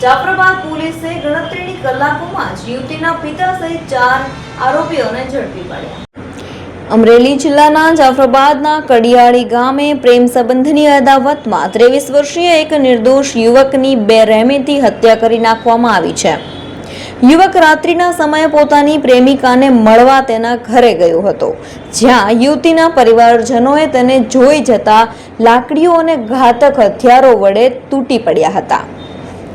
જાફરાબાદ પોલીસે ગણતરીની કલાકોમાં જ યુવતીના પિતા સહિત 4 આરોપીઓને ઝડપી પાડ્યા। અમરેલી જિલ્લાના જાફરાબાદના કડિયાળી ગામે પ્રેમ સંબંધની અદાવતમાં 23 વર્ષીય એક નિર્દોષ યુવકની બેરહેમીથી હત્યા કરી નાખવામાં આવી છે। યુવક રાત્રિના સમયે પોતાની પ્રેમિકાને મળવા તેના ઘરે ગયો હતો, જ્યાં યુવતીના પરિવારજનોએ તેને જોઈ જતા લાકડીઓ અને ઘાતક હથિયારો વડે તૂટી પડ્યા હતા।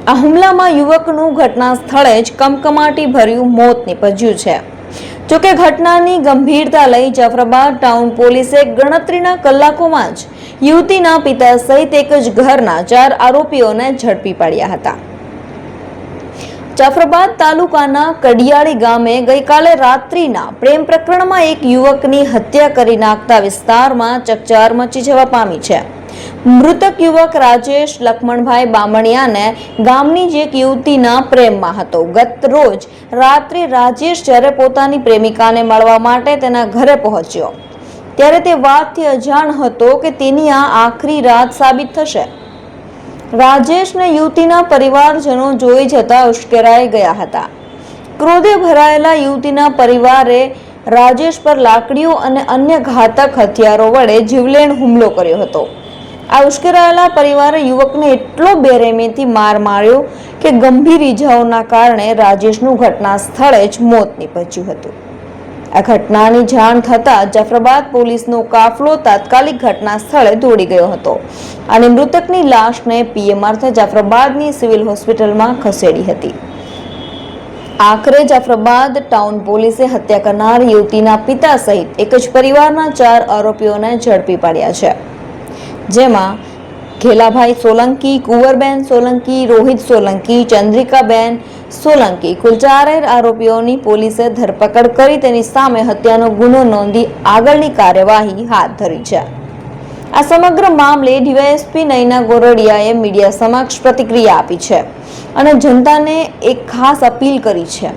આ હુમલામાં યુવકનું ઘટના સ્થળે જ કમકમાટી ભર્યું મોત નીપજ્યું છે। જોકે ઘટનાની ગંભીરતા લઈ જાફરાબાદ ટાઉન પોલીસે ગણતરીના કલાકોમાં જ યુવતીના પિતા સહિત એક જ ઘરના 4 આરોપીઓને ઝડપી પાડ્યા હતા। જાફરાબાદ તાલુકાના કડિયાળી ગામે ગઈકાલે રાત્રિના પ્રેમ પ્રકરણમાં એક યુવકની હત્યા કરી નાખતા વિસ્તારમાં ચકચાર મચી જવા પામી છે। મૃતક યુવક રાજેશ લક્ષ્મણભાઈ બામણિયાને ગામની જ એક યુવતીના પ્રેમમાં હતો। ગત રોજ રાત્રે રાજેશ જ્યારે પોતાની પ્રેમિકાને મળવા માટે તેના ઘરે પહોંચ્યો ત્યારે તે વાતથી અજાણ હતો કે તેની આ આખરી રાત સાબિત થશે। રાજેશને યુવતીના પરિવારજનો જોઈ જતા ઉશ્કેરાઈ ગયા હતા। ક્રોધે ભરાયેલા યુવતીના પરિવારે રાજેશ પર લાકડીઓ અને અન્ય ઘાતક હથિયારો વડે જીવલેણ હુમલો કર્યો હતો। આ ઉશ્કેરાયેલા પરિવારે યુવકને એટલો બેરહેમીથી માર માર્યો કે ગંભીર ઈજાઓના કારણે રાજેશનું ઘટના સ્થળે જ મોત નીપજ્યું હતું। આ ઘટનાની જાણ થતાં જાફરાબાદ પોલીસનો કાફલો તાત્કાલિક ઘટના સ્થળે દોડી ગયો હતો અને મૃતકની લાશને પીએમ અર્થે જાફરાબાદની સિવિલ હોસ્પિટલમાં ખસેડી હતી। આખરે જાફરાબાદ ટાઉન પોલીસે હત્યા કરનાર યુવતીના પિતા સહિત એક જ પરિવારના 4 આરોપીઓને ઝડપી પાડ્યા છે, જેમાં ઘેલાભાઈ સોલંકી, કુંવરબેન સોલંકી, રોહિત સોલંકી, ચંદ્રિકાબેન સોલંકી કુલ 4 આરોપીઓની પોલીસે ધરપકડ કરી તેની સામે હત્યાનો ગુનો નોંધી આગળની કાર્યવાહી હાથ ધરી છે। આ સમગ્ર મામલે ડીવાયએસપી નયના ગોરડિયાએ મીડિયા સમક્ષ પ્રતિક્રિયા આપી છે અને જનતાને એક ખાસ અપીલ કરી છે।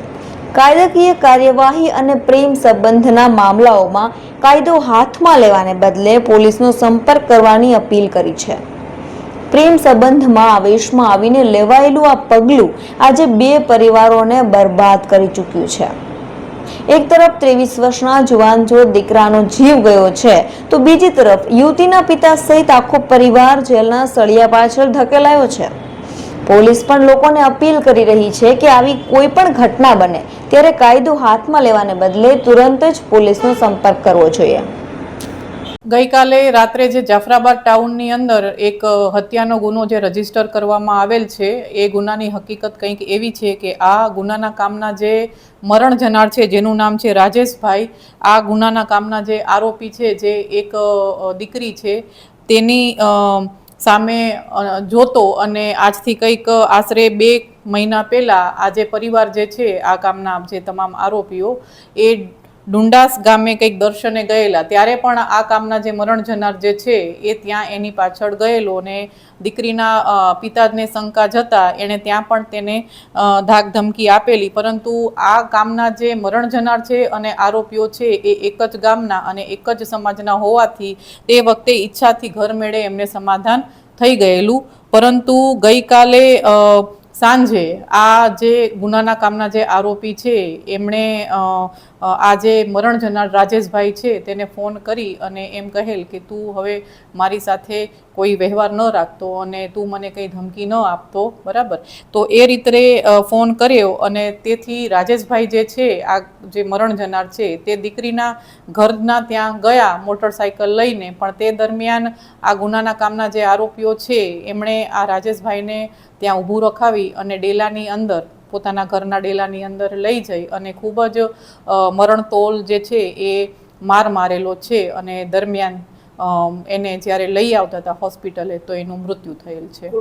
કાયદાકીય કાર્યવાહી અને પ્રેમ સંબંધના મામલાઓમાં કાયદો હાથમાં લેવાને બદલે પોલીસનો સંપર્ક કરવાની અપીલ કરી છે। પ્રેમ સંબંધમાં આવેશમાં આવીને લેવાયેલું આ પગલું આજે 2 પરિવારોને બરબાદ કરી ચૂક્યું છે। એક તરફ 23 વર્ષના જુવાન જો દીકરાનો જીવ ગયો છે તો બીજી તરફ યુવતીના પિતા સહિત આખો પરિવાર જેલના સળિયા પાછળ ધકેલાયો છે। પોલીસ પણ લોકોને અપીલ કરી રહી છે કે આવી કોઈ પણ ઘટના બને ત્યારે કાયદો હાથમાં લેવાને બદલે તુરંત જ પોલીસનો સંપર્ક કરવો જોઈએ। ગઈકાલે રાત્રે જે જાફરાબાદ ટાઉનની અંદર એક હત્યાનો ગુનો જે રજીસ્ટર કરવામાં આવેલ છે એ ગુનાની હકીકત કંઈક એવી છે કે આ ગુનાના કામના જે મરણ જનાર છે જેનું નામ છે રાજેશભાઈ, આ ગુનાના કામના જે આરોપી છે જે એક દીકરી છે તેની સામે જોતો અને આજથી કંઈક આશરે 2 મહિના પહેલાં આ જે પરિવાર જે છે આ કામના જે તમામ આરોપીઓ એ ડુંડાસ ગામે કંઈક દર્શને ગયેલા ત્યારે પણ આ કામના જે મરણ જનાર જે છે એ ત્યાં એની પાછળ ગયેલો અને દીકરીના પિતાને શંકા જતા એણે ત્યાં પણ તેને ધાક ધમકી આપેલી, પરંતુ આ કામના જે મરણ જનાર છે અને આરોપીઓ છે એ એક જ ગામના અને એક જ સમાજના હોવાથી તે વખતે ઈચ્છાથી ઘર મેળે એમને સમાધાન થઈ ગયેલું। પરંતુ ગઈકાલે સાંજે આ જે ગુનાના કામના જે આરોપી છે એમણે આ જે મરણ જનાર રાજેશભાઈ છે તેને ફોન કરી અને એમ કહેલ કે તું હવે મારી સાથે કોઈ વ્યવહાર ન રાખતો અને તું મને કંઈ ધમકી ન આપતો, બરાબર। તો એ રીતે ફોન કર્યો અને તેથી રાજેશભાઈ જે છે આ જે મરણ જનાર છે તે દીકરીના ઘરના ત્યાં ગયા મોટરસાઇકલ લઈને, પણ તે દરમિયાન આ ગુનાના કામના જે આરોપીઓ છે એમણે આ રાજેશભાઈને ત્યાં ઊભું રખાવી અને ડેલાની અંદર પોતાના ઘરના ડેલાની અંદર લઈ જઈ અને ખૂબ જ મરણતોલ જે છે એ માર મારેલો છે અને દરમિયાન એને જ્યારે લઈ આવતા હતા હોસ્પિટલે તો એનું મૃત્યુ થયેલ છે।